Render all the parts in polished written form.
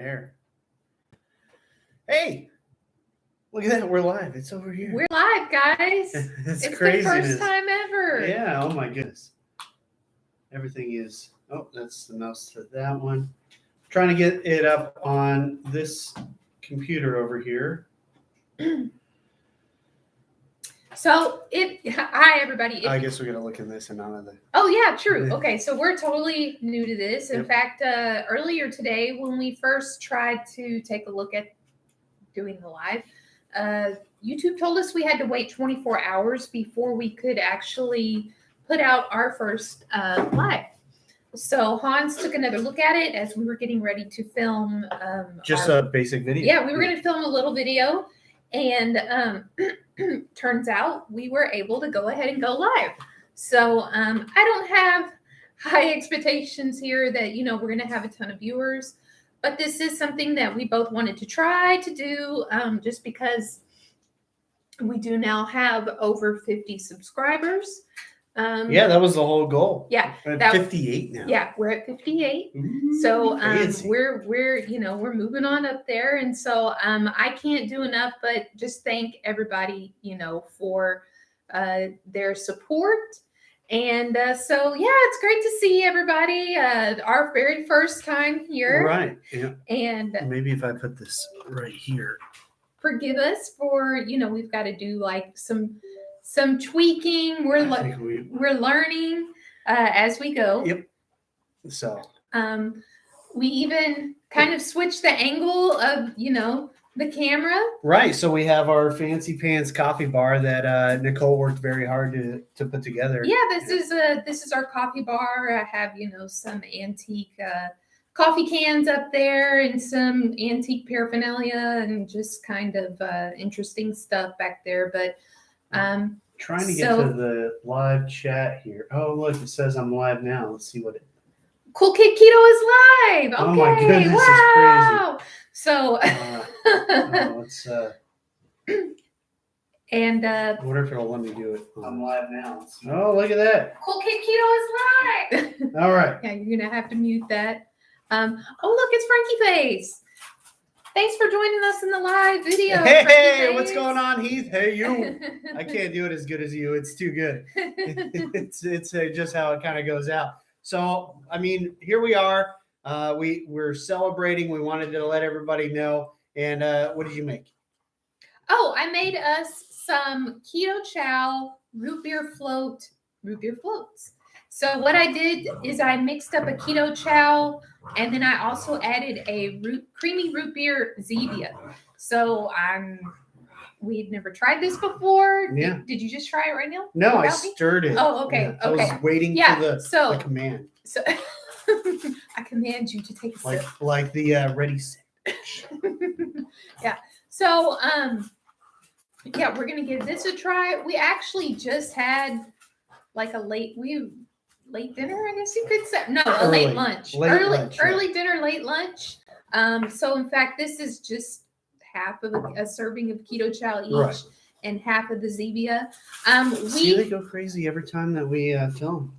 There. Hey, look at that. We're live. It's over here. We're live, guys. It's the craziness. first time ever. Yeah. Oh my goodness. Everything is. Oh, that's the mouse to that one. Trying to get it up on this computer over here. So hi everybody. I guess we're gonna look in this and none of the. Oh yeah, true. Okay, so we're totally new to this. In fact, earlier today when we first tried to take a look at doing the live, YouTube told us we had to wait 24 hours before we could actually put out our first live. So Hans took another look at it as we were getting ready to film. Just a basic video. Yeah, we were going to film a little video, and turns out we were able to go ahead and go live. So I don't have high expectations here that, we're going to have a ton of viewers, but this is something that we both wanted to try to do just because we do now have over 50 subscribers. Yeah, that was the whole goal. Yeah, we're at 58 now. Yeah, we're at 58. Ooh, so we're moving on up there, and so I can't do enough but just thank everybody for their support. And so yeah, it's great to see everybody. Our very first time here, right? Yeah. And maybe if I put this right here, forgive us for we've got to do like some tweaking. We're learning as we go. Yep. So we even kind of switched the angle of the camera. Right. So we have our fancy pants coffee bar that Nicole worked very hard to put together. Yeah, this is our coffee bar. I have some antique coffee cans up there and some antique paraphernalia and just kind of interesting stuff back there. But trying to get to the live chat here. Oh, look, it says I'm live now. Let's see what it. Koolkid Keto is live. Okay. Oh my goodness, wow. It's crazy. So let's and I wonder if it'll let me do it. I'm live now. Oh, look at that. Koolkid Keto is live. All right. Yeah, you're gonna have to mute that. Oh look, it's Frankie Face. Thanks for joining us in the live video. Hey, what's going on, Heath? Hey, you. I can't do it as good as you. It's too good. It's just how it kind of goes out. So, I mean, here we are. We're celebrating. We wanted to let everybody know. And what did you make? Oh, I made us some keto chow root beer floats. So what I did is I mixed up a keto chow, and then I also added a creamy root beer Zevia. So we've never tried this before. Yeah. Did you just try it right now? No, I stirred it. Oh, okay. Yeah, I was waiting for the command. So I command you to take a sip. Like the ready set. Yeah. So yeah, we're gonna give this a try. We actually just had like a late dinner, I guess you could say. No, a late lunch. Early dinner, late lunch. So in fact, this is just half of a serving of keto chow each, right, and half of the Zevia. See, they go crazy every time that we film.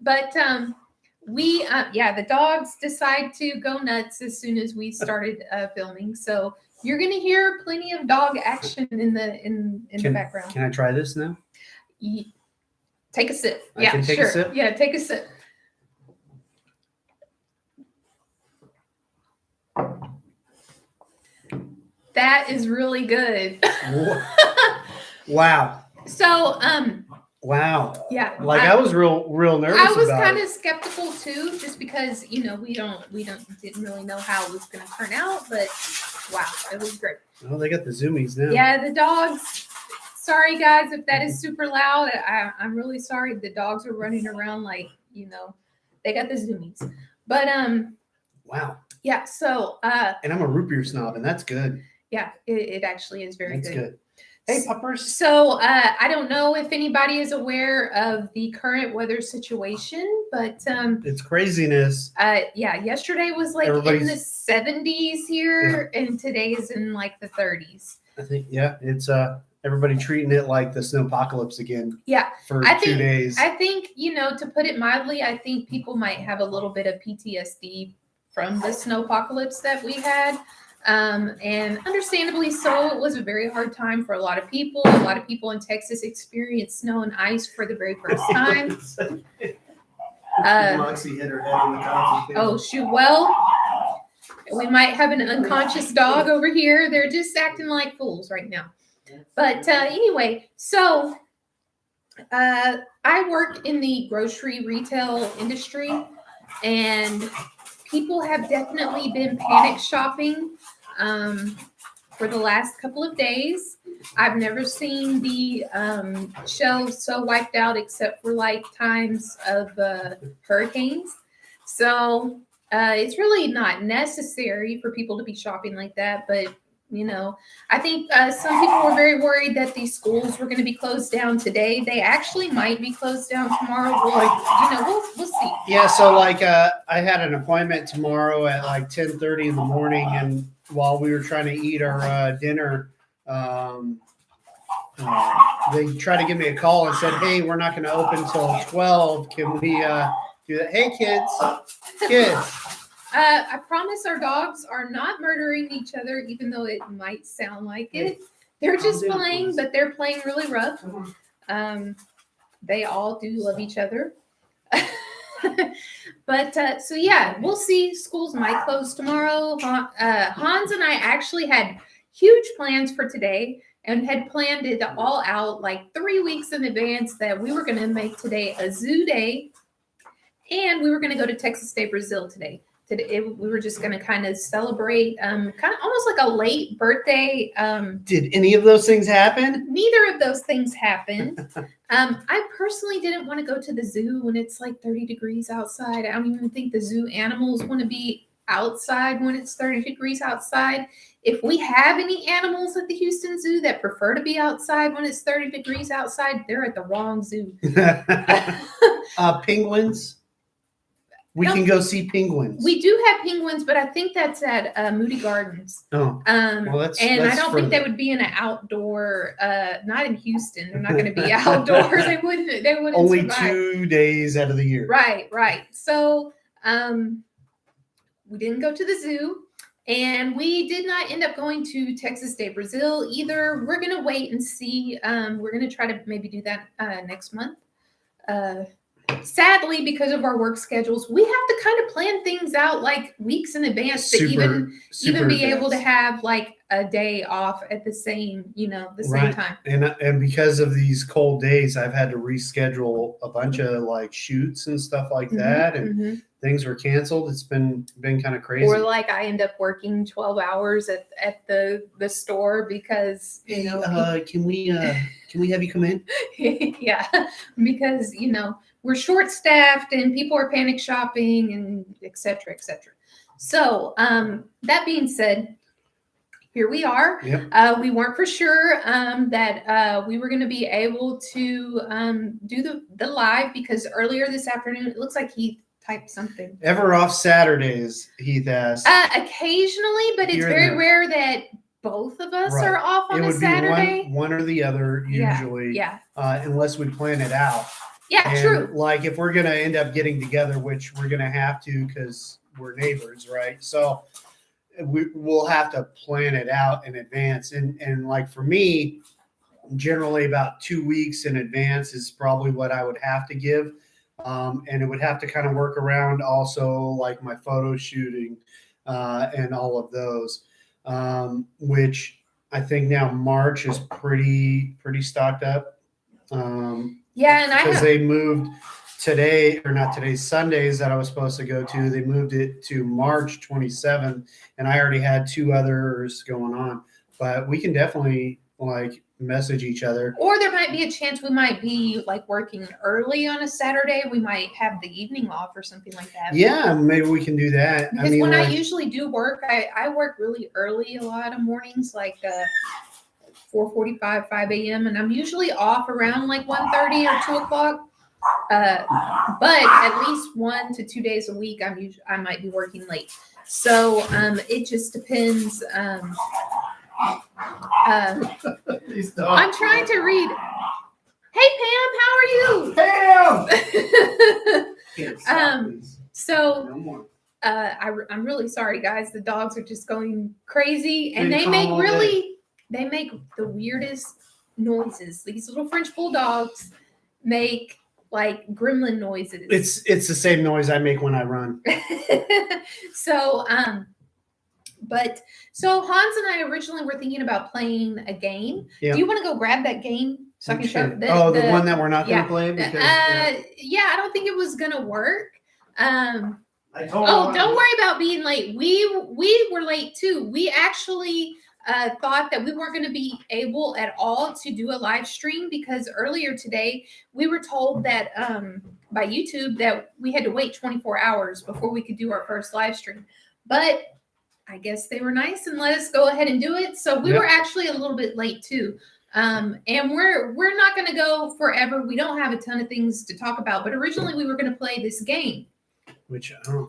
But the dogs decide to go nuts as soon as we started filming. So you're gonna hear plenty of dog action in the background. Can I try this now? Take a sip. I can take a sip? Yeah, take a sip. That is really good. Wow. So, wow. Yeah. Like I was real nervous. I was kind of skeptical too, just because we didn't really know how it was going to turn out, but wow, it was great. Oh, they got the zoomies now. Yeah, the dogs. Sorry guys if that is super loud. I'm really sorry. The dogs are running around like they got the zoomies. But wow. Yeah. So and I'm a root beer snob, and that's good. Yeah, it actually is very good. Hey, puppers. So I don't know if anybody is aware of the current weather situation, but it's craziness. Yeah, yesterday was like in the 70s here, and today is in like the 30s. I think it's everybody treating it like the snowpocalypse again. Yeah, for 2 days. I think to put it mildly, I think people might have a little bit of PTSD from the snow apocalypse that we had. And understandably so, it was a very hard time for a lot of people. A lot of people in Texas experienced snow and ice for the very first time. Moxie hit her head on the coffee table. Oh, shoot. Well, we might have an unconscious dog over here. They're just acting like fools right now. But anyway, so I work in the grocery retail industry, and people have definitely been panic shopping for the last couple of days. I've never seen the shelves so wiped out except for like times of hurricanes. So it's really not necessary for people to be shopping like that. But, you know, I think some people were very worried that these schools were going to be closed down today. They actually might be closed down tomorrow. We'll see. Yeah, so like I had an appointment tomorrow at like 10:30 in the morning, and while we were trying to eat our dinner, they tried to give me a call and said, "Hey, we're not going to open till 12. Can we do that?" Hey, kids. I promise our dogs are not murdering each other, even though it might sound like it. They're just playing, but they're playing really rough. They all do love each other. But so yeah, we'll see. Schools might close tomorrow. Hans and I actually had huge plans for today and had planned it all out like 3 weeks in advance that we were going to make today a zoo day, and we were going to go to Texas Day Brazil today. Today we were just going to kind of celebrate, kind of almost like a late birthday. Did any of those things happen? Neither of those things happened. I personally didn't want to go to the zoo when it's like 30 degrees outside. I don't even think the zoo animals want to be outside when it's 30 degrees outside. If we have any animals at the Houston Zoo that prefer to be outside when it's 30 degrees outside, they're at the wrong zoo. Penguins? We can go see penguins. We do have penguins, but I think that's at Moody Gardens. Oh, well, that's I don't think they would be in an outdoor. Not in Houston. They're not going to be outdoors. They wouldn't. They wouldn't. Only survive. 2 days out of the year. Right. So, we didn't go to the zoo, and we did not end up going to Texas Day Brazil either. We're going to wait and see. We're going to try to maybe do that next month. Sadly, because of our work schedules, we have to kind of plan things out like weeks in advance to even be able to have like a day off at the same, same time. And because of these cold days, I've had to reschedule a bunch of like shoots and stuff like that, and things were canceled. It's been kind of crazy. Or like I end up working 12 hours at the store because can we have you come in? Yeah, because we're short staffed and people are panic shopping and et cetera. So that being said, here we are. Yep. We weren't for sure that we were going to be able to do the live because earlier this afternoon, it looks like Heath typed something. Ever off Saturdays, Heath asked. Occasionally, but it's very rare that both of us are off on a Saturday. It would be one or the other usually. Yeah. Unless we plan it out. Yeah, and true. Like if we're going to end up getting together, which we're going to have to because we're neighbors, right? So we'll have to plan it out in advance. And like for me, generally about 2 weeks in advance is probably what I would have to give. And it would have to kind of work around also like my photo shooting and all of those, which I think now March is pretty stocked up. Yeah, and because they moved today, or not today, Sundays that I was supposed to go to, they moved it to March 27th, and I already had 2 others going on. But we can definitely like message each other. Or there might be a chance we might be like working early on a Saturday. We might have the evening off or something like that. Yeah, maybe we can do that. Because I usually do work, I work really early a lot of mornings, like 4:45, 5 a.m. And I'm usually off around like 1:30 or 2 o'clock. But at least 1 to 2 days a week, I might be working late. So it just depends. I'm trying to read. Hey Pam, how are you? Pam. So I'm really sorry, guys. The dogs are just going crazy, and Pretty they make calm all day. they make the weirdest noises. These little French bulldogs make like gremlin noises. It's the same noise I make when I run. So but so Hans and I originally were thinking about playing a game. Yeah. Do you want to go grab that game so I can show Okay. The one that we're not going to play? Because, yeah, I don't think it was gonna work. I told Oh, don't worry about being late. We were late too. We actually thought that we weren't going to be able at all to do a live stream because earlier today we were told that by YouTube that we had to wait 24 hours before we could do our first live stream. But I guess they were nice and let us go ahead and do it. So we were actually a little bit late too. And we're not going to go forever. We don't have a ton of things to talk about. But originally we were going to play this game. Which I don't.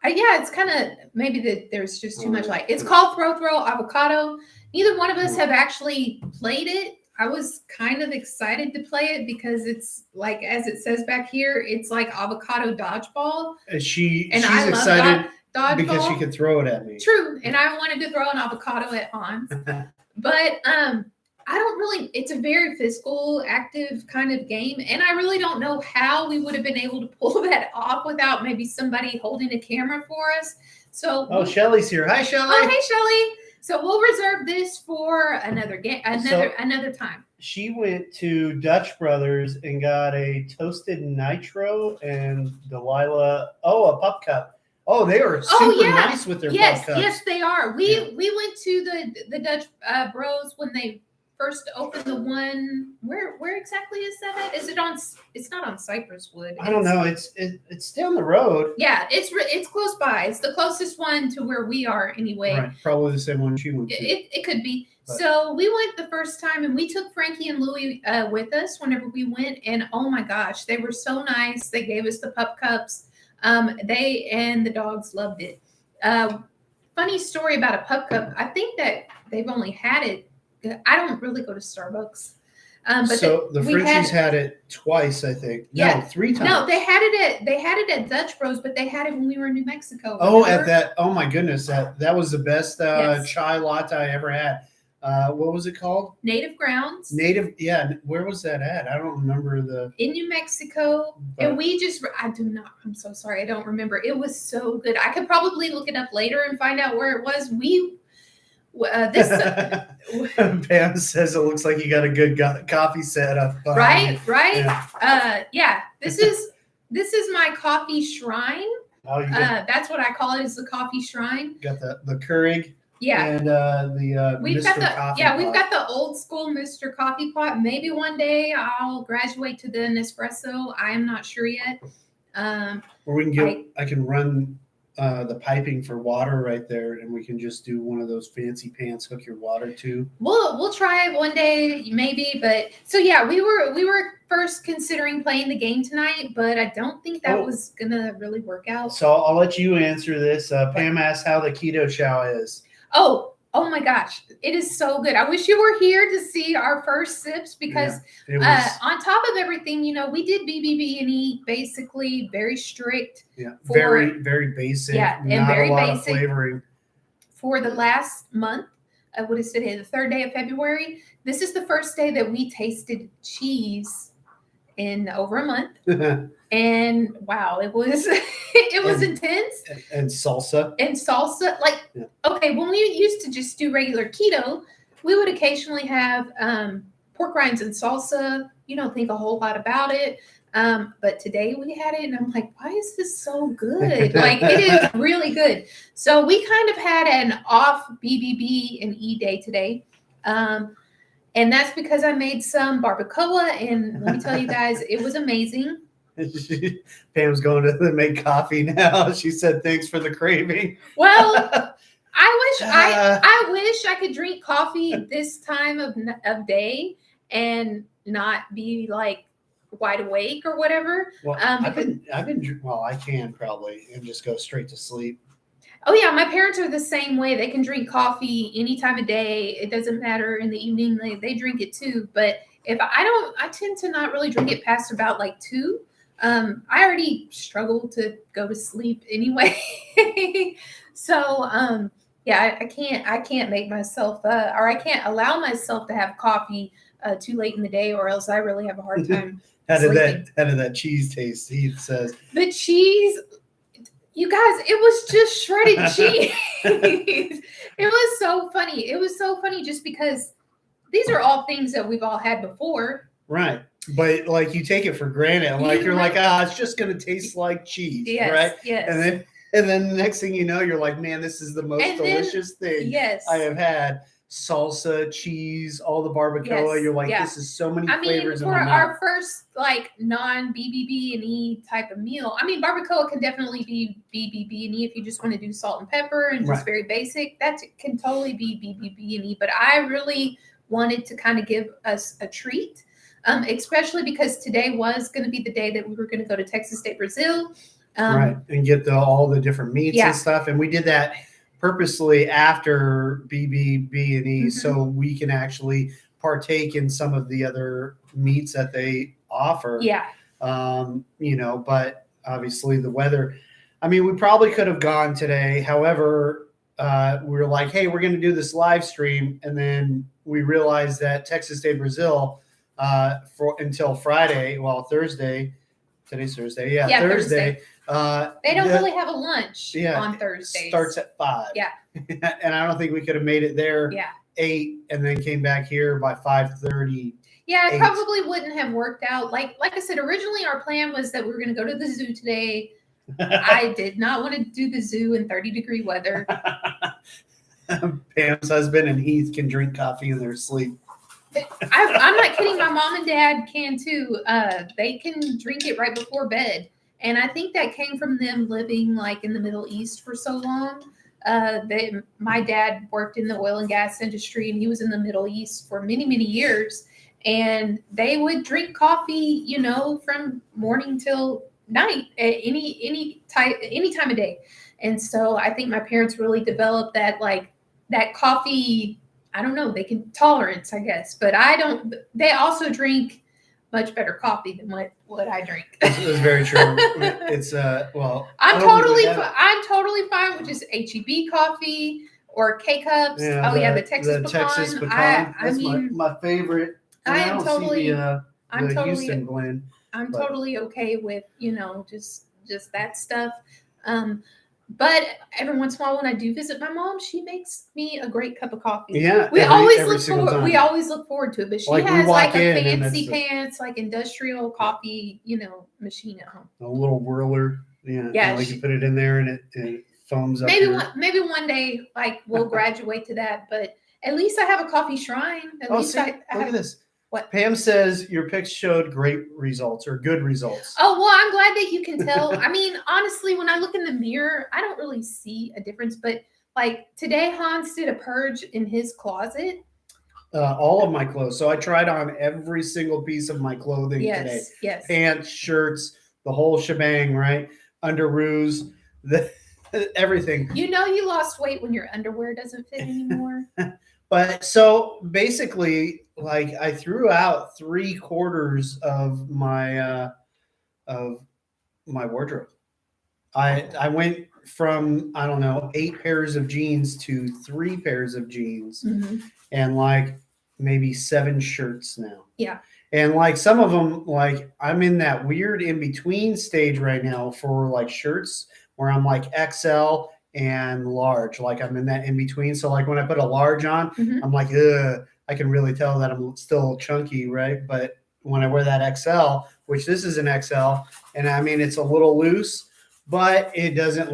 Yeah, it's kind of maybe that there's just too much like it's called Throw Avocado. Neither one of us have actually played it. I was kind of excited to play it because it's like, as it says back here, it's like avocado dodgeball. She's I excited love because she could throw it at me. True, and I wanted to throw an avocado at Hans, but I don't really. It's a very physical, active kind of game, and I really don't know how we would have been able to pull that off without maybe somebody holding a camera for us. So, Shelly's here. Hi, Shelly. Oh, hey, Shelly. So we'll reserve this for another game, another time. She went to Dutch Brothers and got a toasted nitro and Delilah. A pup cup. Oh, they were super nice with their pup cups. Yes, they are. We went to the Dutch Bros when they first opened the one. Where exactly is that at? Is it on? It's not on Cypress Wood. I don't know. It's down the road. Yeah, it's close by. It's the closest one to where we are anyway. Right, probably the same one she went to. It could be. But. So we went the first time, and we took Frankie and Louie with us whenever we went. And oh my gosh, they were so nice. They gave us the pup cups. They and the dogs loved it. Funny story about a pup cup. I think that they've only had it. I don't really go to Starbucks. But so the Frenchies had it twice, I think. Yeah. No, 3 times. No, they had it at Dutch Bros, but they had it when we were in New Mexico. Oh, remember? At that! Oh my goodness, that was the best chai latte I ever had. What was it called? Native Grounds. Yeah. Where was that at? I don't remember in New Mexico. And I'm so sorry. I don't remember. It was so good. I could probably look it up later and find out where it was. Pam says it looks like you got a good coffee setup. Right. Yeah. This is my coffee shrine. Oh, that's what I call it. Is the coffee shrine. Got the Keurig. Yeah. And we've Mr. got Coffee pot. We've got the old school Mr. Coffee pot. Maybe one day I'll graduate to the Nespresso. I am not sure yet. Or we can I can run the piping for water right there, and we can just do one of those fancy pants hook your water to. We'll try it one day, maybe. But so yeah, we were first considering playing the game tonight, but I don't think that was gonna really work out. So I'll let you answer this. Pam asked how the keto chow is. Oh my gosh, it is so good. I wish you were here to see our first sips because on top of everything, we did BBB and E, basically very strict. Yeah, very, very basic. Yeah, and not very a lot basic of flavoring. For the last month, what is today? The 3rd day of February. This is the first day that we tasted cheese in over a month. And wow, it was intense. And salsa. Okay, when we used to just do regular keto, we would occasionally have pork rinds and salsa. You don't think a whole lot about it. But today we had it, and I'm like, why is this so good? Like, it is really good. So we kind of had an off BBB and E day today. And that's because I made some barbacoa, and let me tell you guys, it was amazing. Pam's going to make coffee now. She said, thanks for the craving. Well, I wish I could drink coffee this time of day and not be like wide awake or whatever. Well, I can probably and just go straight to sleep. Oh yeah, my parents are the same way. They can drink coffee any time of day. It doesn't matter. In the evening, they drink it too. But if I tend to not really drink it past about like 2. I already struggle to go to sleep anyway. So yeah, I can't make myself or I can't allow myself to have coffee too late in the day, or else I really have a hard time How did sleeping. that cheese taste? Heath says. The cheese, you guys, it was just shredded cheese. It was so funny. It was so funny just because these are all things that we've all had before. Right. But like you take it for granted. Like you're like, it's just gonna taste like cheese. Yes, right? Yes. And then the next thing you know, you're like, man, this is the most delicious thing I have had. Salsa, cheese, all the barbacoa. Yes, You're like, this is so many flavors in for my mouth. our first like non-BBB&E type of meal. I mean, barbacoa can definitely be BBB&E if you just want to do salt and pepper and just very basic. That can totally be BBB&E. But I really wanted to kind of give us a treat, especially because today was going to be the day that we were going to go to Texas State Brazil. Right, and get all the different meats and stuff. And we did that purposely after BBB&E so we can actually partake in some of the other meats that they offer. Yeah. But obviously the weather, I mean, we probably could have gone today. However, we were like, hey, we're going to do this live stream. And then we realized that Texas State Brazil until Friday, Thursday, today's Thursday. Yeah, Thursday. They don't really have a lunch on Thursdays. Starts at 5. Yeah. And I don't think we could have made it there 8 and then came back here by 5:30. Yeah, it probably wouldn't have worked out. Like I said, originally our plan was that we were going to go to the zoo today. I did not want to do the zoo in 30-degree weather. Pam's husband and Heath can drink coffee in their sleep. I'm not kidding. My mom and dad can too. They can drink it right before bed. And I think that came from them living like in the Middle East for so long. My dad worked in the oil and gas industry, and he was in the Middle East for many, many years. And they would drink coffee, from morning till night, at any time of day. And so I think my parents really developed that coffee. I don't know, they can tolerance, I guess, but I don't. They also drink much better coffee than what I drink. That's very true. It's I'm totally fine with just HEB coffee or K cups. Yeah, the Texas pecan. That's my favorite. I'm totally Houston blend. I'm totally okay with just that stuff. But every once in a while, when I do visit my mom, she makes me a great cup of coffee. Yeah, we always look forward to it. But she has like a fancy pants, like industrial coffee, machine at home. A little whirler. Yeah. You can put it in there and it foams up. Maybe one day, we'll graduate to that. But at least I have a coffee shrine. Look at this. What? Pam says your pics showed great results or good results. Oh, well, I'm glad that you can tell. I mean, honestly, when I look in the mirror, I don't really see a difference. But today, Hans did a purge in his closet. All of my clothes. So I tried on every single piece of my clothing today. Yes. Pants, shirts, the whole shebang, right? Underoos, everything. You lost weight when your underwear doesn't fit anymore. But so basically, I threw out 3/4 of my wardrobe. I went from 8 pairs of jeans to 3 pairs of jeans, and maybe 7 shirts now. Yeah. And some of them, I'm in that weird in between stage right now for shirts where I'm XL and large. I'm in that in between. So when I put a large on, I'm like, ugh, I can really tell that I'm still chunky, right? But when I wear that XL, which this is an XL, and I mean, it's a little loose, but it doesn't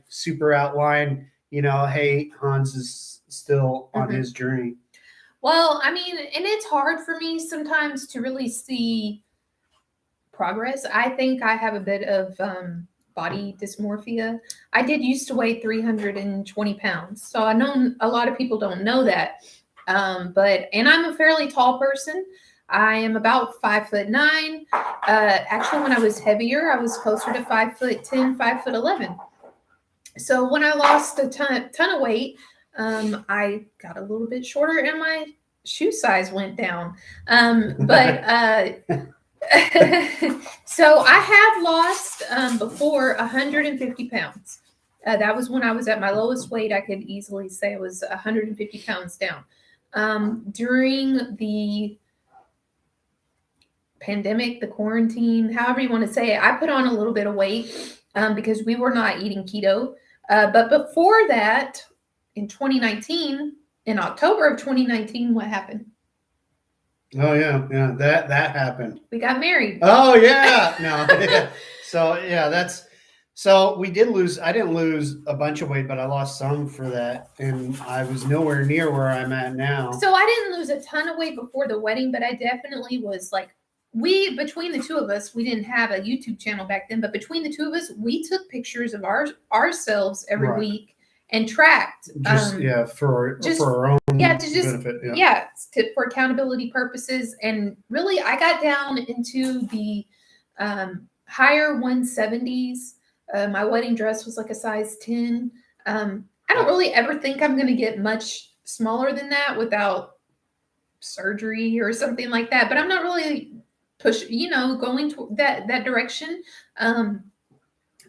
super outline, hey, Hans is still on his journey. Well, I mean, and it's hard for me sometimes to really see progress. I think I have a bit of body dysmorphia. I did used to weigh 320 pounds. So I know a lot of people don't know that. And I'm a fairly tall person. I am about 5'9". Actually, when I was heavier, I was closer to 5'10", 5'11". So when I lost a ton of weight, I got a little bit shorter and my shoe size went down. But So I have lost before 150 pounds. That was when I was at my lowest weight. I could easily say it was 150 pounds down. During the pandemic, the quarantine, however you want to say it, I put on a little bit of weight because we were not eating keto. But before that, in 2019, in October of 2019, what happened? Oh yeah, that happened. We got married. Oh yeah, no, yeah. So yeah, so we did lose. I didn't lose a bunch of weight, but I lost some for that, and I was nowhere near where I'm at now. So I didn't lose a ton of weight before the wedding, but I definitely was like, between the two of us, we didn't have a YouTube channel back then, but between the two of us, we took pictures of ourselves every Right. week and tracked. Just for our own benefit. For accountability purposes. And really, I got down into the higher 170s. My wedding dress was like a size 10. I don't really ever think I'm going to get much smaller than that without surgery or something like that. But I'm not really going to that direction.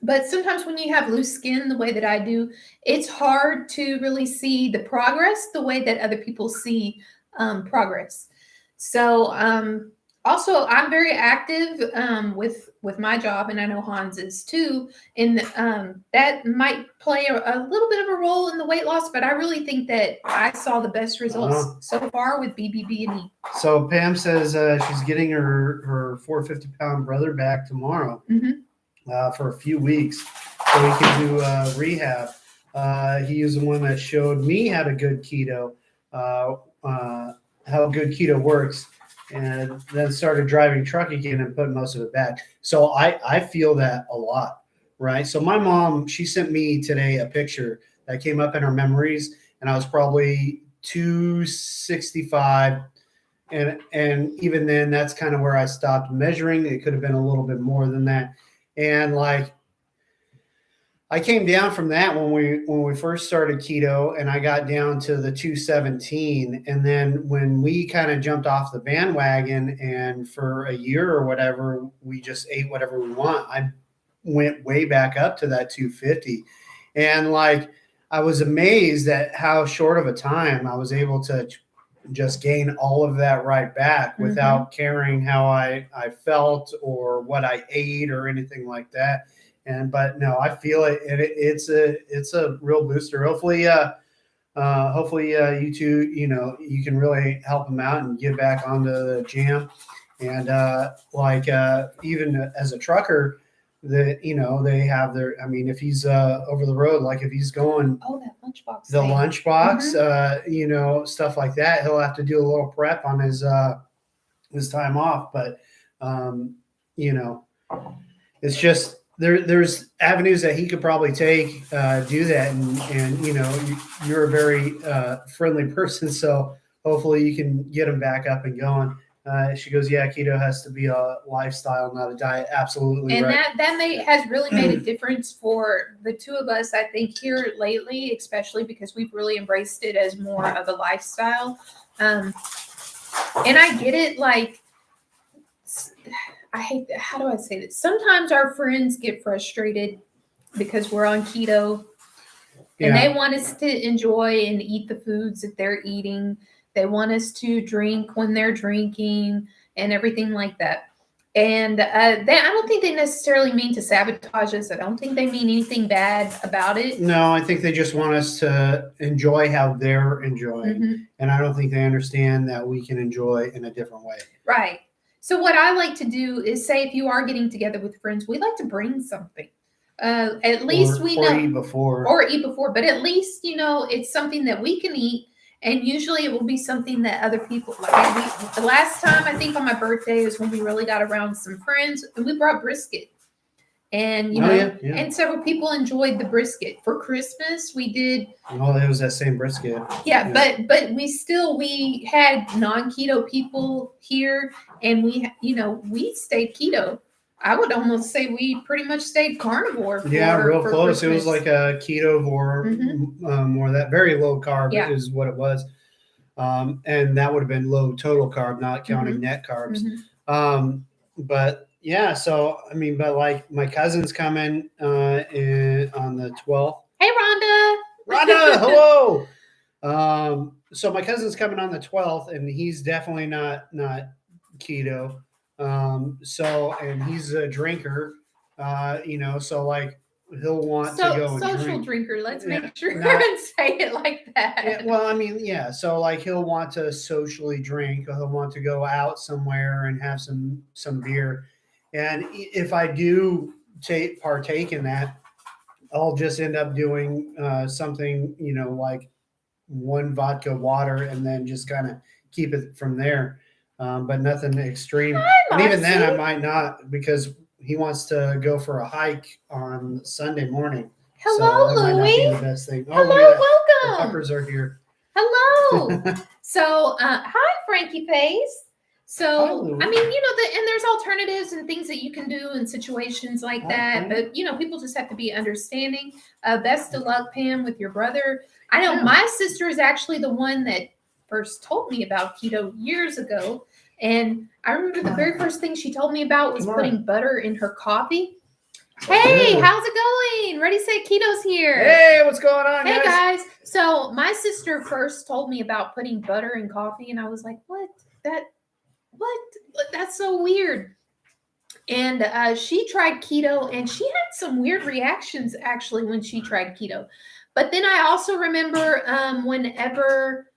But sometimes when you have loose skin the way that I do, it's hard to really see the progress the way that other people see progress. So also, I'm very active with my job, and I know Hans is too. And that might play a little bit of a role in the weight loss, but I really think that I saw the best results so far with BBB&E. So Pam says she's getting her 450-pound brother back tomorrow. For a few weeks so he can do rehab. He is the one that showed me how to good keto, how good keto works, and then started driving truck again and put most of it back. So I feel that a lot, right? So my mom, she sent me today a picture that came up in her memories, and I was probably 265. And even then, that's kind of where I stopped measuring. It could have been a little bit more than that. And like, I came down from that when we first started keto, and I got down to the 217. And then when we kind of jumped off the bandwagon, and for a year or whatever, we just ate whatever we want, I went way back up to that 250. And like, I was amazed at how short of a time I was able to just gain all of that right back without caring how I felt or what I ate or anything like that. But no, I feel it. It's a real booster. Hopefully you two, you can really help them out and get back onto the jam. And even as a trucker, they have their, I mean, if he's over the road, like if he's going that lunchbox stuff like that, he'll have to do a little prep on his time off. But it's just there's avenues that he could probably take, do that, and you're a very friendly person, so hopefully you can get him back up and going. She goes, yeah, keto has to be a lifestyle, not a diet. Absolutely. And right. that has really made a difference for the two of us, I think, here lately, especially because we've really embraced it as more of a lifestyle. And I get it. Like, how do I say this? Sometimes our friends get frustrated because we're on keto and they want us to enjoy and eat the foods that they're eating. They want us to drink when they're drinking and everything like that. And I don't think they necessarily mean to sabotage us. I don't think they mean anything bad about it. No, I think they just want us to enjoy how they're enjoying. And I don't think they understand that we can enjoy in a different way. Right. So what I like to do is say, if you are getting together with friends, we like to bring something. At least we know. Or eat before. But at least, it's something that we can eat. And usually it will be something that other people like. The last time, I think on my birthday, is when we really got around some friends, and we brought brisket. And, and several people enjoyed the brisket. For Christmas, we did. Oh, it was that same brisket. Yeah. But we had non-keto people here, and we stayed keto. I would almost say we pretty much stayed carnivore. Real close. Christmas. It was like a ketovore, more that very low carb is what it was. And that would have been low total carb, not counting net carbs. but yeah, so I mean, but like my cousin's coming on the 12th. Hey, Rhonda. Rhonda, hello. So my cousin's coming on the 12th, and he's definitely not keto. And he's a drinker. So like he'll want to go and social drink. drinker. Let's Yeah, make sure not- and say it like that. Yeah, well, I mean, yeah. So like he'll want to socially drink, or he'll want to go out somewhere and have some beer. And if I do partake in that, I'll just end up doing something, like one vodka water, and then just kind of keep it from there. But nothing extreme. Hi, And even then, I Moxie. might not, because he wants to go for a hike on Sunday morning. Hello, so that might not be Louie. the best thing. Hello, look at that. The welcome. puppers are here. Hello. So, hi, Frankie Face. Hi, So, Louie. I mean, and there's alternatives and things that you can do in situations like that. Okay. But, people just have to be understanding. Best of luck, Pam, with your brother. I know Yeah. my sister is actually the one that first told me about keto years ago. And I remember the very first thing she told me about was Come on. putting butter in her coffee. Hey, Ooh. how's it going? Ready, Set Keto's here. Hey, what's going on, Hey guys? guys. So my sister first told me about putting butter in coffee, and I was like, what? That's so weird. And she tried keto, and she had some weird reactions actually when she tried keto. But then I also remember whenever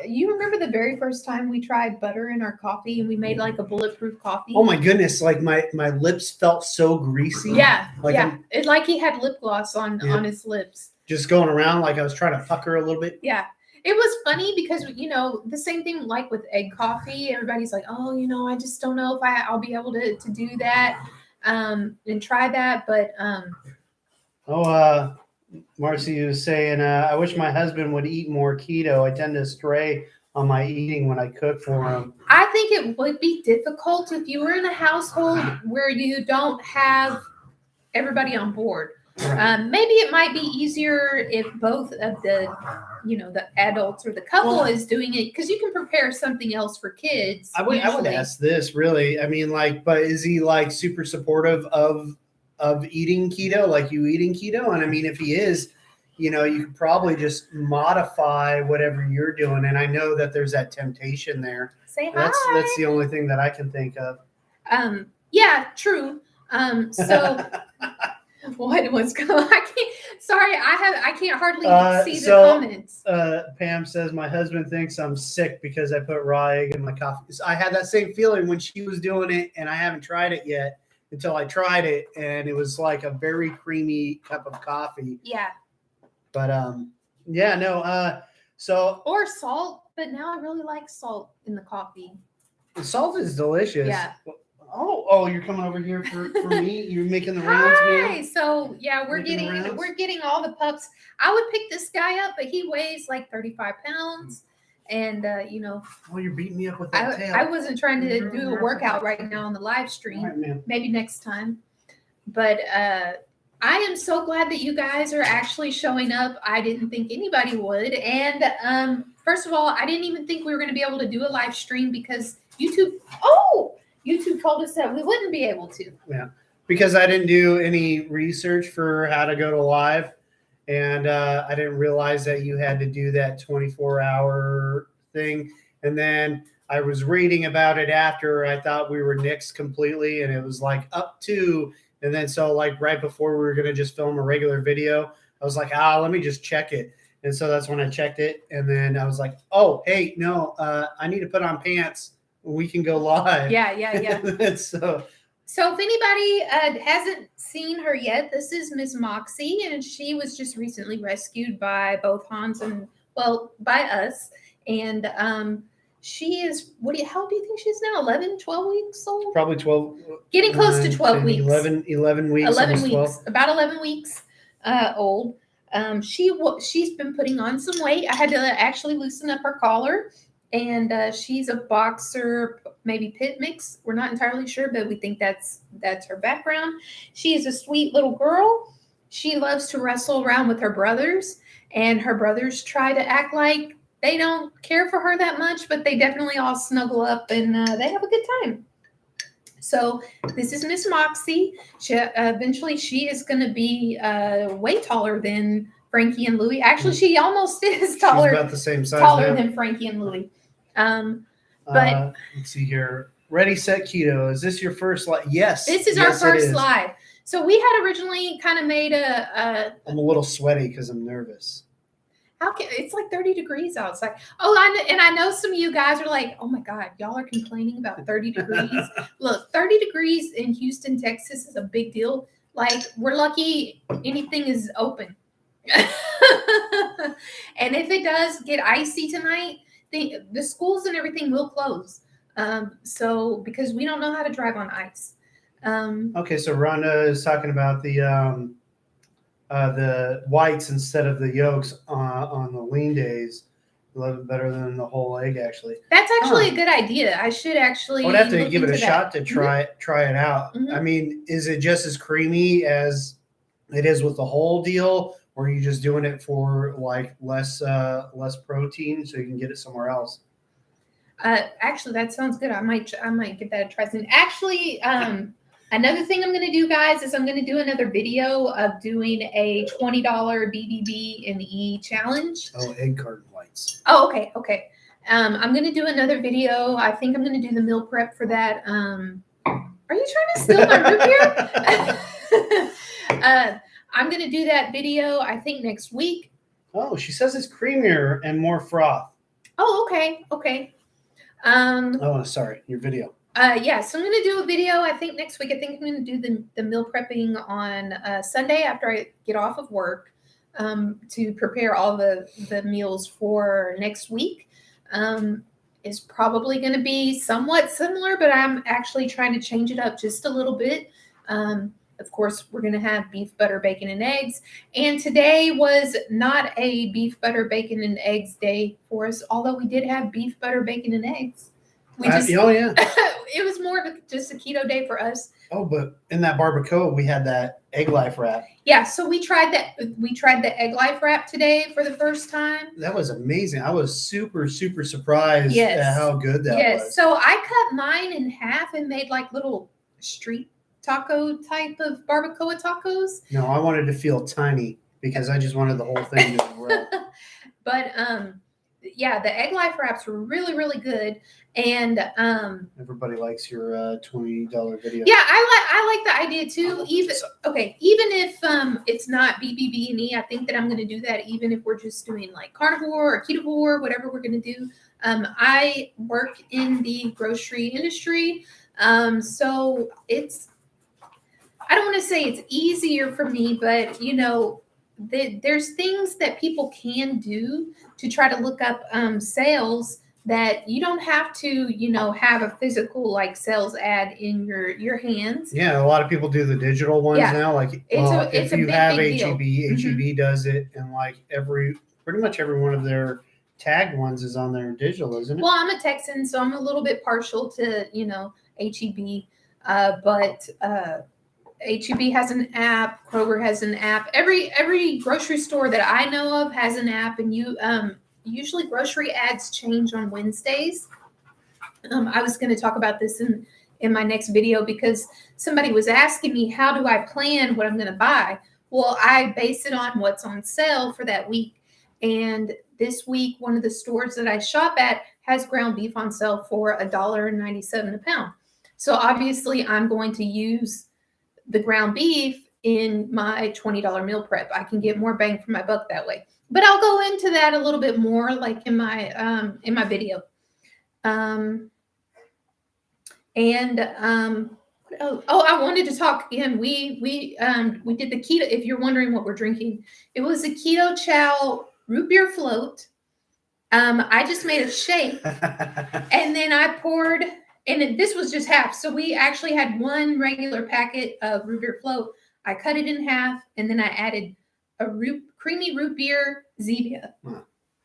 you remember the very first time we tried butter in our coffee, and we made like a bulletproof coffee. Oh my goodness! Like my lips felt so greasy. Yeah, Like yeah. It's like he had lip gloss on his lips. Just going around like I was trying to pucker a little bit. Yeah. It was funny because, the same thing like with egg coffee. Everybody's like, oh, I just don't know if I'll be able to do that and try that. But Marcy was saying, I wish my husband would eat more keto. I tend to stray on my eating when I cook for him. I think it would be difficult if you were in a household where you don't have everybody on board. Right. Maybe it might be easier if both of the adults or the couple is doing it, because you can prepare something else for kids. I would ask this, really. I mean, but is he like super supportive of eating keto, like you eating keto? And I mean, if he is, you could probably just modify whatever you're doing. And I know that there's that temptation there. Say hi. That's the only thing that I can think of. Yeah, true. So what was going on? I can't hardly see the comments. Pam says my husband thinks I'm sick because I put raw egg in my coffee. So I had that same feeling when she was doing it, and I haven't tried it yet until I tried it, and it was like a very creamy cup of coffee. Yeah. But yeah, no. So or salt, but now I really like salt in the coffee. The salt is delicious. Yeah. Oh, you're coming over here for me? You're making the rounds, Hi. man? So yeah, we're getting all the pups. I would pick this guy up, but he weighs like 35 pounds. And Oh, you're beating me up with that tail. I wasn't trying to do a workout right now on the live stream. All right, man. Maybe next time. But I am so glad that you guys are actually showing up. I didn't think anybody would. And first of all, I didn't even think we were going to be able to do a live stream because YouTube told us that we wouldn't be able to. Yeah, because I didn't do any research for how to go to live. And I didn't realize that you had to do that 24-hour thing. And then I was reading about it after. I thought we were nixed completely, and it was like up to. And then so like right before we were going to just film a regular video, I was like, let me just check it. And so that's when I checked it. And then I was like, oh, hey, no, I need to put on pants. We can go live. Yeah. So if anybody hasn't seen her yet, this is Miss Moxie, and she was just recently rescued by both Hans and, by us. And she is, how do you think she's now? 11, 12 weeks old? Probably 12. Getting close to 12 weeks. 11 weeks. 11 weeks. 12. About 11 weeks old. She's been putting on some weight. I had to actually loosen up her collar. And she's a boxer, maybe pit mix. We're not entirely sure, but we think that's her background. She is a sweet little girl. She loves to wrestle around with her brothers, and her brothers try to act like they don't care for her that much, but they definitely all snuggle up and they have a good time. So this is Miss Moxie. Eventually she is going to be way taller than Frankie and Louie. Actually, she almost is taller. She's about the same size taller now. than Frankie and Louie. But let's see here. Ready, set, keto. Is this your first live? Yes. This is our first live. So we had originally kind of made a I'm a little sweaty because I'm nervous. It's like 30 degrees outside. Oh, I know some of you guys are like, oh my God, y'all are complaining about 30 degrees. Look, 30 degrees in Houston, Texas is a big deal. Like, we're lucky anything is open. And if it does get icy tonight, the schools and everything will close. So because we don't know how to drive on ice. Okay, so Rhonda is talking about the whites instead of the yolks on the lean days. A little better than the whole egg, actually. That's actually a good idea. I should actually. I would have to give it a shot to try it out. Mm-hmm. I mean, is it just as creamy as it is with the whole deal, or are you just doing it for like less protein so you can get it somewhere else? Actually, that sounds good. I might give that a try soon. Actually, another thing I'm going to do, guys, is I'm going to do another video of doing a $20 BBB and E challenge. Oh, egg carton whites. Oh, okay. I'm going to do another video. I think I'm going to do the meal prep for that. Are you trying to steal my root beer? I'm going to do that video, I think, next week. Oh, she says it's creamier and more froth. Oh, okay. Oh, sorry, your video. Yeah, so I'm going to do a video, I think, next week. I think I'm going to do the meal prepping on Sunday after I get off of work to prepare all the meals for next week. Is probably going to be somewhat similar, but I'm actually trying to change it up just a little bit. Of course, we're going to have beef, butter, bacon, and eggs. And today was not a beef, butter, bacon, and eggs day for us, although we did have beef, butter, bacon, and eggs. Oh, yeah. It was more of just a keto day for us. Oh, but in that barbacoa, we had that egg life wrap. Yeah, so we tried that. We tried the egg life wrap today for the first time. That was amazing. I was super, super surprised at how good that was. So I cut mine in half and made like little street taco type of barbacoa tacos. No, I wanted to feel tiny because I just wanted the whole thing to roll. But yeah, the egg life wraps were really, really good. And everybody likes your $20 video. Yeah, I like the idea too. Even if it's not BBB and E, I think that I'm going to do that. Even if we're just doing like carnivore or ketovore, whatever we're going to do. I work in the grocery industry, so I don't want to say it's easier for me, but there's things that people can do to try to look up sales that you don't have to, have a physical like sales ad in your hands. Yeah, a lot of people do the digital ones now. Like if you have HEB, HEB does it, and like pretty much every one of their tagged ones is on their digital, isn't it? Well, I'm a Texan, so I'm a little bit partial to HEB, but HEB has an app. Kroger has an app. Every grocery store that I know of has an app, and usually grocery ads change on Wednesdays. I was going to talk about this in my next video because somebody was asking me, how do I plan what I'm going to buy? Well, I base it on what's on sale for that week. And this week, one of the stores that I shop at has ground beef on sale for $1.97 a pound. So obviously I'm going to use the ground beef in my $20 meal prep. I can get more bang for my buck that way. But I'll go into that a little bit more, like in my video. I wanted to talk again. We did the keto. If you're wondering what we're drinking, it was a keto chow root beer float. I just made a shake, and then I poured. And this was just half. So we actually had one regular packet of root beer float. I cut it in half, and then I added a creamy root beer Zevia.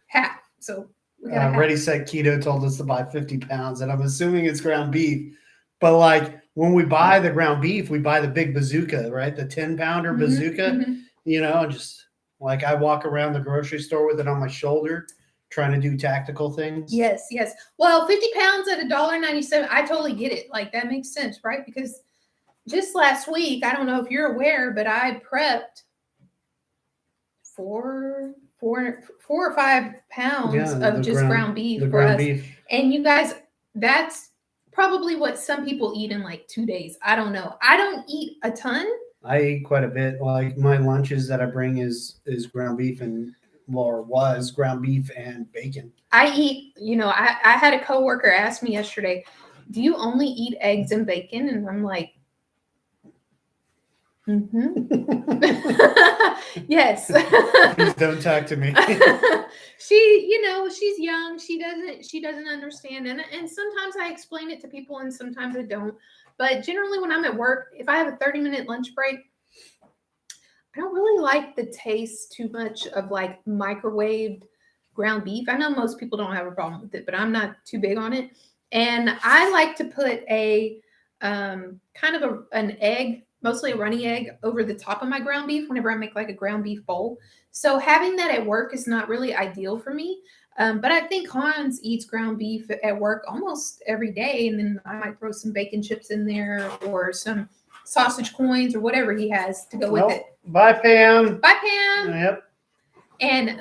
Half. So we got Ready Set Keto told us to buy 50 pounds, and I'm assuming it's ground beef. But like when we buy the ground beef, we buy the big bazooka, right? The 10-pounder bazooka. Just like I walk around the grocery store with it on my shoulder trying to do tactical things. Yes. Well, 50 pounds at $1.97. I totally get it. Like that makes sense, right? Because just last week, I don't know if you're aware, but I prepped four or 5 pounds of just ground beef for us. And you guys, that's probably what some people eat in like 2 days. I don't know. I don't eat a ton. I eat quite a bit. Like my lunches that I bring is ground beef was ground beef and bacon. I eat, I had a coworker ask me yesterday, do you only eat eggs and bacon? And I'm like, yes. Please don't talk to me. She's young. She doesn't understand. And sometimes I explain it to people and sometimes I don't. But generally when I'm at work, if I have a 30-minute lunch break, I don't really like the taste too much of like microwaved ground beef. I know most people don't have a problem with it, but I'm not too big on it. And I like to put a kind of an egg, mostly a runny egg, over the top of my ground beef whenever I make like a ground beef bowl. So having that at work is not really ideal for me. But I think Hans eats ground beef at work almost every day. And then I might throw some bacon chips in there or some sausage coins or whatever he has to go with it. Bye, Pam. Bye, Pam. Yep. And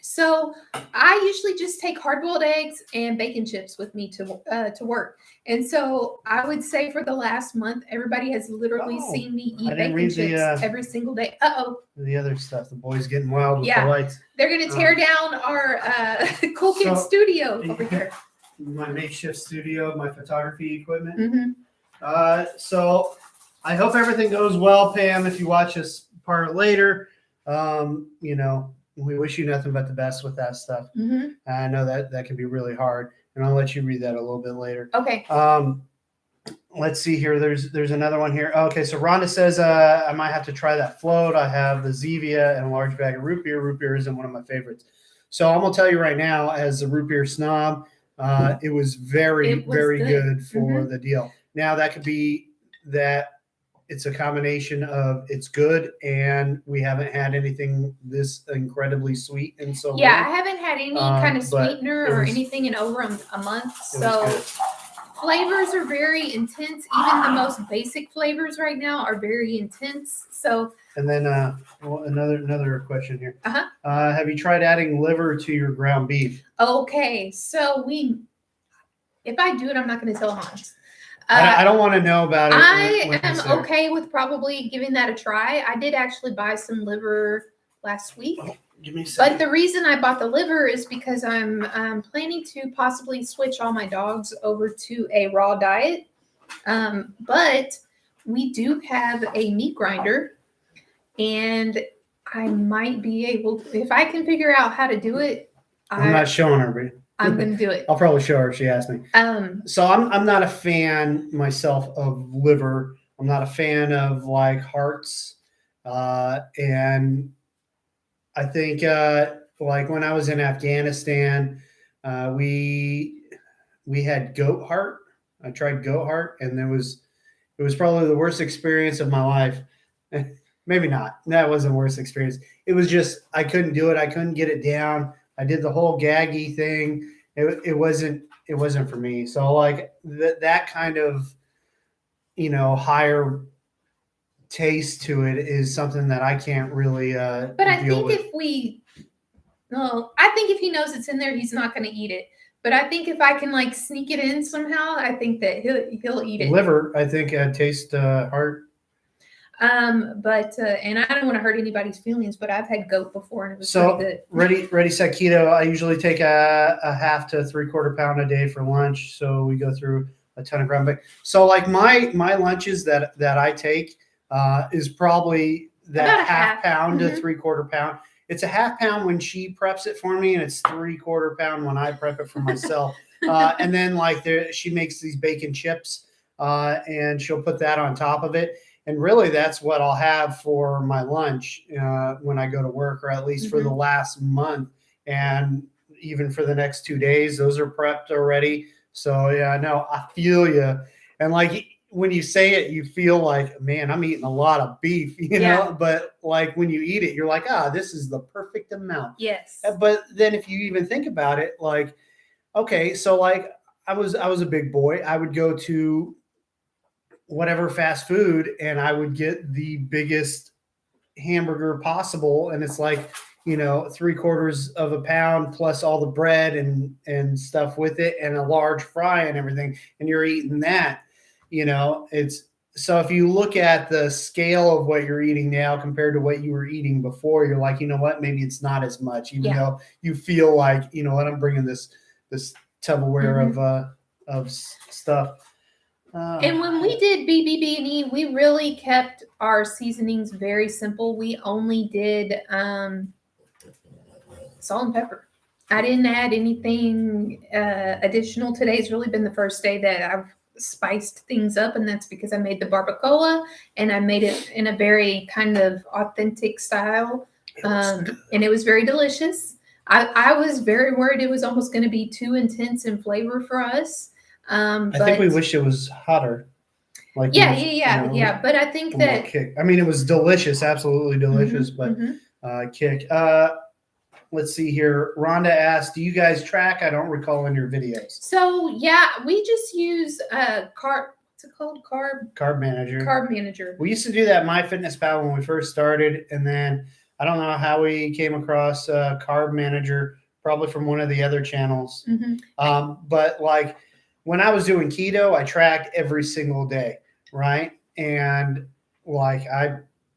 so I usually just take hard-boiled eggs and bacon chips with me to work. And so I would say for the last month, everybody has literally seen me eat bacon chips every single day. The other stuff, the boys getting wild with the lights. They're going to tear down our Koolkid studio over here. My makeshift studio, my photography equipment. Mm-hmm. So I hope everything goes well, Pam, if you watch this part later. We wish you nothing but the best with that stuff. Mm-hmm. I know that can be really hard, and I'll let you read that a little bit later. Okay. Let's see here. There's another one here. Okay, so Rhonda says I might have to try that float. I have the Zevia and a large bag of root beer. Root beer isn't one of my favorites. So I'm gonna tell you right now, as a root beer snob, it was very good for the deal. Now that could be that it's a combination of it's good and we haven't had anything this incredibly sweet and so long. I haven't had any kind of sweetener or anything in over a month. So flavors are very intense. Even the most basic flavors right now are very intense. So and then another question here. Uh-huh. Have you tried adding liver to your ground beef? Okay, so if I do it, I'm not going to tell Hans. I don't want to know about it. I am okay with probably giving that a try. I did actually buy some liver last week. Give me a second. But the reason I bought the liver is because I'm planning to possibly switch all my dogs over to a raw diet. But we do have a meat grinder, and I might be able to, if I can figure out how to do it. I'm not showing her, but I'm going to do it. I'll probably show her if she asks me. So I'm not a fan myself of liver. I'm not a fan of like hearts. And I think like when I was in Afghanistan, we had goat heart. I tried goat heart, and it was probably the worst experience of my life. Maybe not. That wasn't the worst experience. It was just I couldn't do it. I couldn't get it down. I did the whole gaggy thing. It wasn't for me. So like that kind of, higher taste to it is something that I can't really but I think I think if he knows it's in there, he's not going to eat it. But I think if I can like sneak it in somehow, I think that he'll eat it. Liver, I think tastes heart. But and I don't want to hurt anybody's feelings, but I've had goat before and it was pretty good. Ready, set, keto. I usually take a half to 3/4 pound a day for lunch. So we go through a ton of ground beef. So like my lunches that I take is probably that half pound to 3/4 pound. It's a half pound when she preps it for me, and it's 3/4 pound when I prep it for myself. And then like she makes these bacon chips, and she'll put that on top of it. And really, that's what I'll have for my lunch when I go to work, or at least for the last month. And even for the next 2 days, those are prepped already. So, yeah, no, I feel you. And like when you say it, you feel like, man, I'm eating a lot of beef, you know, but like when you eat it, you're like, this is the perfect amount. Yes. But then if you even think about it, like, okay, so like I was a big boy. I would go to whatever fast food and I would get the biggest hamburger possible. And it's like, 3/4 of a pound plus all the bread and stuff with it and a large fry and everything. And you're eating that, it's, so if you look at the scale of what you're eating now compared to what you were eating before, you're like, you know what, maybe it's not as much, even though you feel like, you know what, I'm bringing this Tupperware of stuff. And when we did BBB&E, we really kept our seasonings very simple. We only did salt and pepper. I didn't add anything additional. Today's really been the first day that I've spiced things up, and that's because I made the barbacoa and I made it in a very kind of authentic style, and it was very delicious. I was very worried it was almost going to be too intense in flavor for us. I think we wish it was hotter. Like yeah. But I think that I mean, it was delicious, absolutely delicious, but kick. Let's see here. Rhonda asked, "Do you guys track?" I don't recall in your videos. So yeah, we just use carb. What's it called? Carb Manager. Carb Manager. We used to do that at MyFitnessPal when we first started, and then I don't know how we came across Carb Manager, probably from one of the other channels. But like when I was doing keto, I tracked every single day, right? And like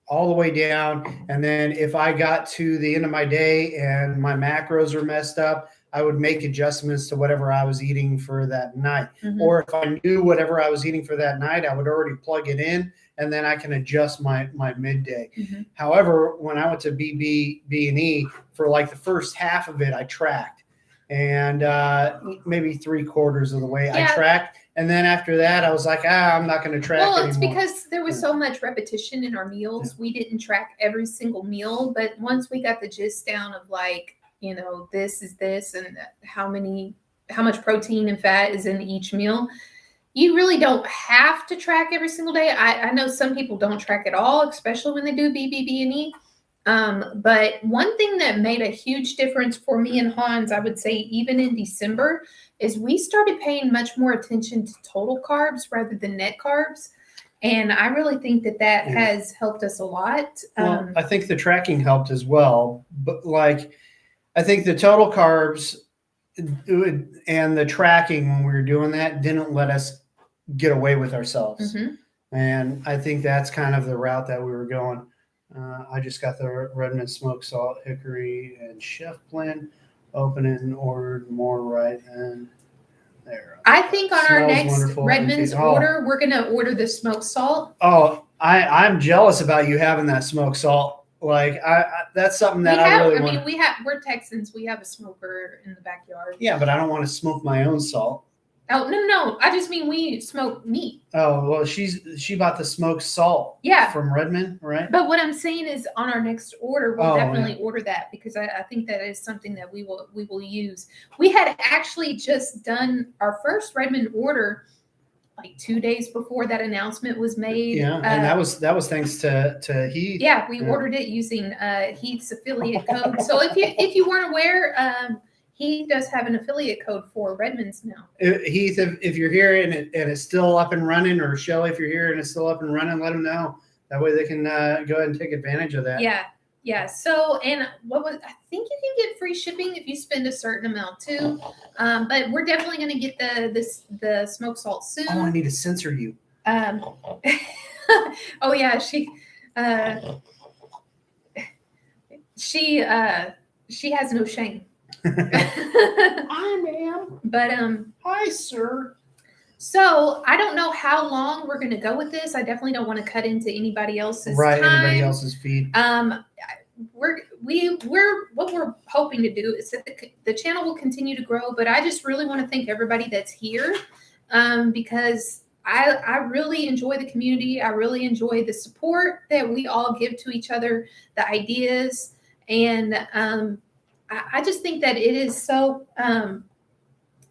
all the way down. And then if I got to the end of my day and my macros were messed up, I would make adjustments to whatever I was eating for that night. Or if I knew whatever I was eating for that night, I would already plug it in and then I can adjust my midday. However, when I went to BBB&E, for like the first half of it, I tracked. And maybe 3/4 of the way I tracked. And then after that, I was like, I'm not going to track anymore. Well, it's because there was so much repetition in our meals. We didn't track every single meal. But once we got the gist down of like, this is this and how much protein and fat is in each meal, you really don't have to track every single day. I know some people don't track at all, especially when they do BBB&E. But one thing that made a huge difference for me and Hans, I would say even in December, is we started paying much more attention to total carbs rather than net carbs. And I really think that has helped us a lot. Well, I think the tracking helped as well. But like, I think the total carbs and the tracking when we were doing that didn't let us get away with ourselves. And I think that's kind of the route that we were going. I just got the Redmond smoked salt, hickory, and chef blend open and ordered more right and there. I think on our next Redmond's order, we're going to order the smoked salt. Oh, I'm jealous about you having that smoked salt. Like that's something that I really want. We're Texans. We have a smoker in the backyard. Yeah, but I don't want to smoke my own salt. Oh, no. I just mean we smoke meat. Oh, well, she bought the smoked salt from Redmond, right? But what I'm saying is on our next order, we'll definitely order that because I think that is something that we will use. We had actually just done our first Redmond order like 2 days before that announcement was made. Yeah, and that was thanks to Heath. Yeah, we ordered it using Heath's affiliate code. So if you weren't aware, he does have an affiliate code for Redmond's now. Heath, if you're here and it's still up and running, or Shelly, if you're here and it's still up and running, let them know. That way they can go ahead and take advantage of that. Yeah. So, and I think you can get free shipping if you spend a certain amount too. But we're definitely going to get the smoked salt soon. Oh, I need to censor you. Oh yeah, she has no shame. I am. But hi, sir. So I don't know how long we're going to go with this. I definitely don't want to cut into anybody else's time. Anybody else's feed. What we're hoping to do is that the channel will continue to grow. But I just really want to thank everybody that's here, because I really enjoy the community. I really enjoy the support that we all give to each other, the ideas, and I just think that it is so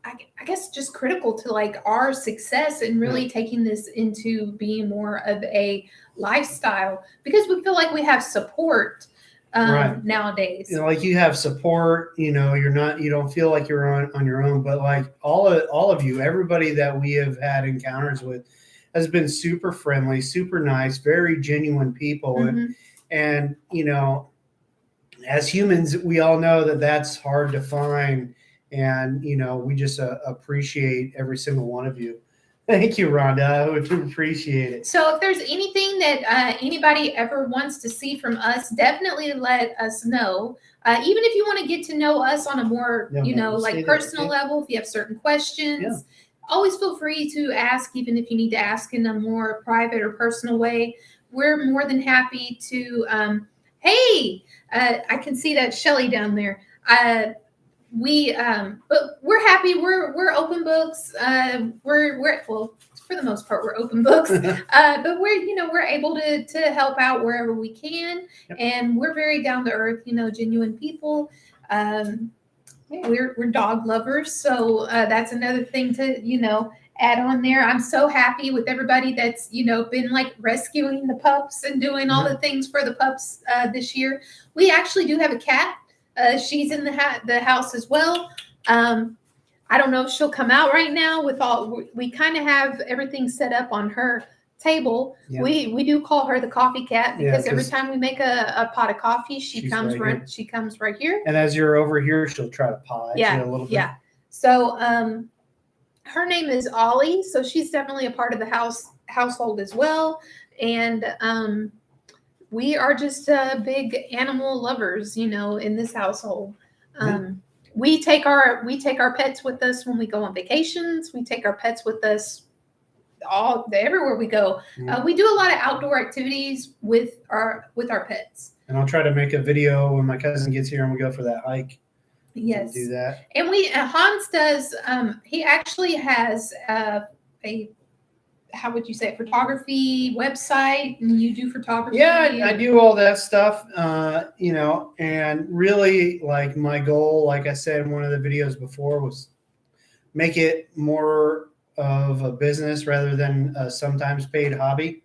I guess just critical to like our success and really taking this into being more of a lifestyle, because we feel like we have support Right. nowadays. Like you have support, you don't feel like you're on your own, but like all of you, everybody that we have had encounters with has been super friendly, super nice, very genuine people. Mhm. And as humans, we all know that that's hard to find. And, we just appreciate every single one of you. Thank you, Rhonda. I would appreciate it. So if there's anything that anybody ever wants to see from us, definitely let us know. Even if you want to get to know us on a more, like personal level, if you have certain questions, always feel free to ask, even if you need to ask in a more private or personal way. We're more than happy to, hey, I can see that Shelly down there. But we're happy. We're open books. We're well, for the most part, we're open books. But we're able to help out wherever we can, and we're very down to earth, genuine people. We're dog lovers, so that's another thing to add on there. I'm so happy with everybody that's been like rescuing the pups and doing all the things for the pups this year. We actually do have a cat. She's in the house as well. I don't know if she'll come out right now with all. We kind of have everything set up on her table. Yeah. We do call her the coffee cat because every time we make a pot of coffee, she comes right here. And as you're over here, she'll try to paw at you a little bit. Yeah. So her name is Ollie. So she's definitely a part of the household as well. And we are just big animal lovers, in this household. We take our pets with us when we go on vacations. We take our pets with us everywhere we go. We do a lot of outdoor activities with our pets. And I'll try to make a video when my cousin gets here and we go for that hike. Yes, do that. And Hans does. He actually has a how would you say, photography website, and you do photography? Yeah, I do all that stuff, and really, like, my goal, like I said in one of the videos before, was make it more of a business rather than a sometimes paid hobby.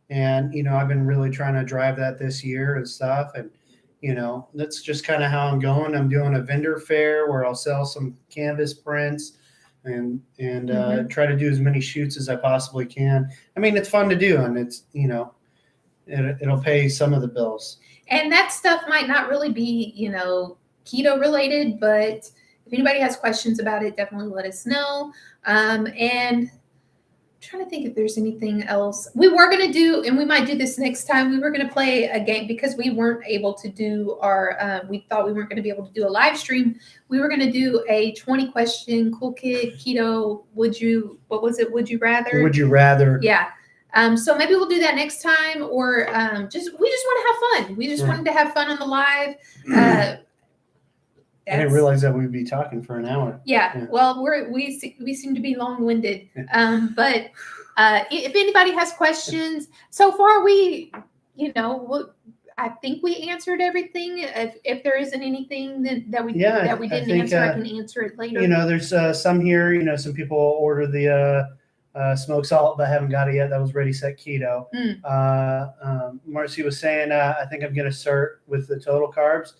And, I've been really trying to drive that this year and stuff. And, that's just kind of how I'm going. I'm doing a vendor fair where I'll sell some canvas prints and try to do as many shoots as I possibly can. I mean, it's fun to do, and it's, it'll pay some of the bills. And that stuff might not really be, keto related, but if anybody has questions about it, definitely let us know. And I'm trying to think if there's anything else we were going to do, and we might do this next time. We were going to play a game because we weren't able to do we thought we weren't going to be able to do a live stream. We were going to do a 20 question Koolkid Keto. Would you rather? Would you rather? Yeah. So maybe we'll do that next time, or we just want to have fun. We just wanted to have fun on the live. I didn't realize that we'd be talking for an hour. Yeah. Well, we seem to be long-winded. But if anybody has questions, so far I think we answered everything. If there isn't anything that we didn't answer, I can answer it later. There's some here. Some people order the smoked salt but haven't got it yet. That was Ready Set Keto. Marcy was saying, I think I'm going to start with the total carbs.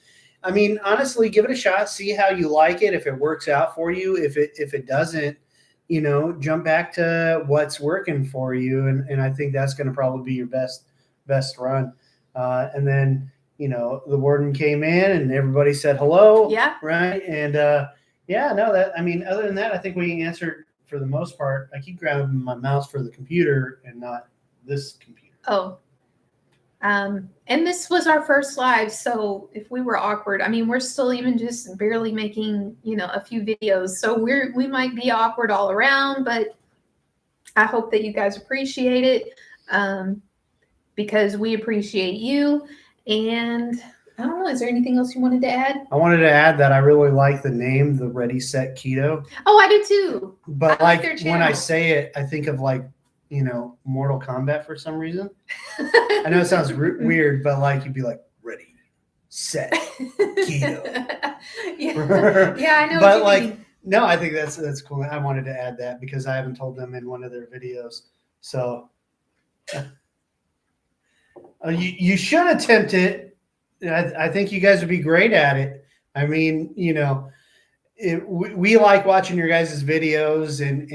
I mean, honestly, give it a shot. See how you like it. If it works out for you, if it doesn't, jump back to what's working for you. And I think that's going to probably be your best run. And then, the warden came in and everybody said hello. Yeah. Right. And other than that, I think we answered for the most part. I keep grabbing my mouse for the computer and not this computer. Oh. And this was our first live, so if we were awkward, I mean, we're still even just barely making, a few videos, so we might be awkward all around, but I hope that you guys appreciate it, because we appreciate you. And I don't know, is there anything else you wanted to add? I wanted to add that I really like the name, the Ready Set Keto. Oh, I do too. But like when I say it, I think of like, Mortal Kombat for some reason. I know it sounds weird, but like you'd be like, Ready, Set, Keto. Yeah, I know. But like, No, I think that's cool. I wanted to add that because I haven't told them in one of their videos. So you should attempt it. I think you guys would be great at it. I mean, we like watching your guys' videos, and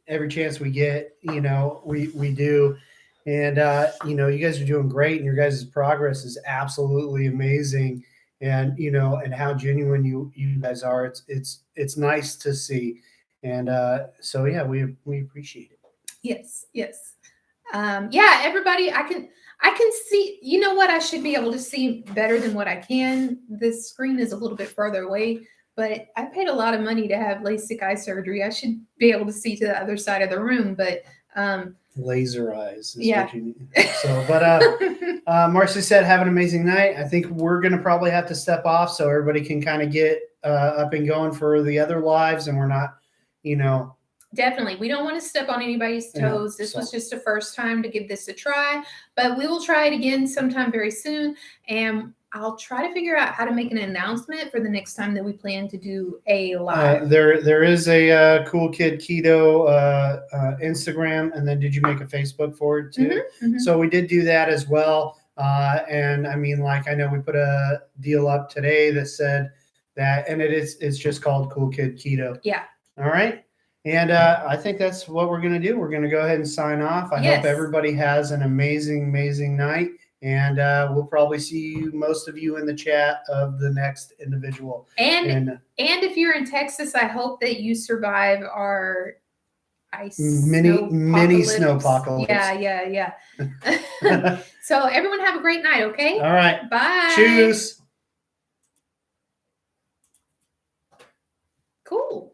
every chance we get, we do. And you guys are doing great, and your guys' progress is absolutely amazing. And and how genuine you guys are. It's nice to see. And so yeah, we appreciate it. Yes, yes. Yeah, everybody, I can see, you know what, I should be able to see better than what I can. This screen is a little bit further away, but I paid a lot of money to have LASIK eye surgery. I should be able to see to the other side of the room, but Laser eyes is yeah. what you need. So, but Marcy said, have an amazing night. I think we're going to probably have to step off so everybody can kind of get up and going for the other lives, and we're not, Definitely. We don't want to step on anybody's toes. This was just a first time to give this a try, but we will try it again sometime very soon. And I'll try to figure out how to make an announcement for the next time that we plan to do a live. There is a Koolkid Keto Instagram, and then did you make a Facebook for it too? Mm-hmm. So we did do that as well. And I mean, like, I know we put a deal up today that said that, and it's just called Koolkid Keto. Yeah. All right. And I think that's what we're going to do. We're going to go ahead and sign off. I hope everybody has an amazing, amazing night. And we'll probably see most of you in the chat of the next individual. And if you're in Texas, I hope that you survive our mini snowpocalypse. Yeah. So everyone have a great night, okay? All right. Bye. Cheers. Cool.